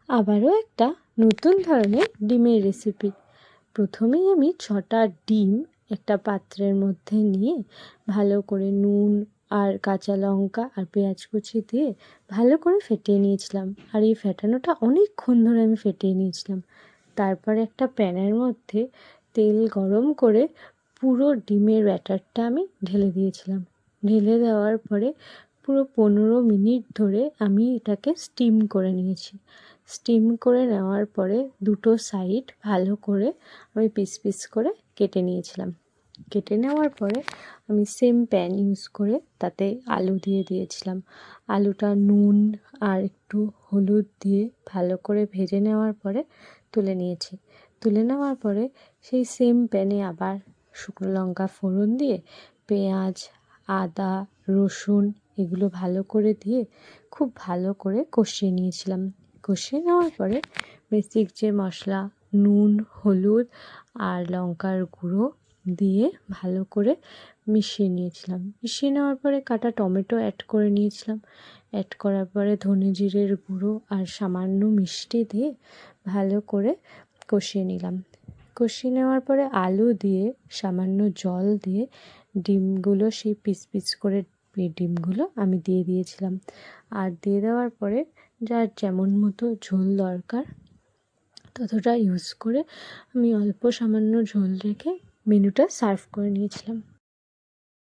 আবারও একটা নতুন ধরনের ডিমের রেসিপি। প্রথমেই আমি 6টা ডিম একটা পাত্রের মধ্যে নিয়ে ভালো করে নুন আর কাঁচা লঙ্কা আর পেঁয়াজ কুচি দিয়ে ভালো করে ফেটিয়ে নিয়েছিলাম। আর এই ফেটানোটা অনেকক্ষণ ধরে আমি ফেটিয়ে নিয়েছিলাম। তারপর একটা প্যানের মধ্যে তেল গরম করে পুরো ডিমের ব্যাটারটা আমি ঢেলে দিয়েছিলাম। ঢেলে দেওয়ার পরে পুরো 15 মিনিট ধরে আমি এটাকে স্টিম করে নিয়েছি। স্টিম করে নেওয়ার পরে দুটো সাইড ভালো করে আমি পিস পিস করে কেটে নিয়েছিলাম। কেটে নেওয়ার পরে আমি সেম প্যান ইউজ করে তাতে আলু দিয়ে দিয়েছিলাম। আলুটা নুন আর একটু হলুদ দিয়ে ভালো করে ভেজে নেওয়ার পরে তুলে নিয়েছি। তুলে নেওয়ার পরে সেই সেম প্যানে আবার শুকনো লঙ্কা ফোড়ন দিয়ে পেঁয়াজ, আদা, রসুন এগুলো ভালো করে দিয়ে খুব ভালো করে কষিয়ে নিয়েছিলাম। কষিয়ে নেওয়ার পরে বেসিক যে মশলা নুন, হলুদ আর লঙ্কার গুঁড়ো দিয়ে ভালো করে মিশিয়ে নিয়েছিলাম। মিশিয়ে নেওয়ার পরে কাটা টমেটো অ্যাড করে নিয়েছিলাম। অ্যাড করার পরে ধনে জিরের গুঁড়ো আর সামান্য মিষ্টি দিয়ে ভালো করে কষিয়ে নিলাম। কষিয়ে নেওয়ার পরে আলু দিয়ে সামান্য জল দিয়ে ডিমগুলো সেই পিস পিস করে ডিমগুলো আমি দিয়ে দিয়েছিলাম। আর দিয়ে দেওয়ার পরে যার যেমন মতো ঝোল দরকার ততটা ইউজ করে আমি অল্প সামান্য ঝোল রেখে মেনুটা সার্ভ করে নিয়েছিলাম।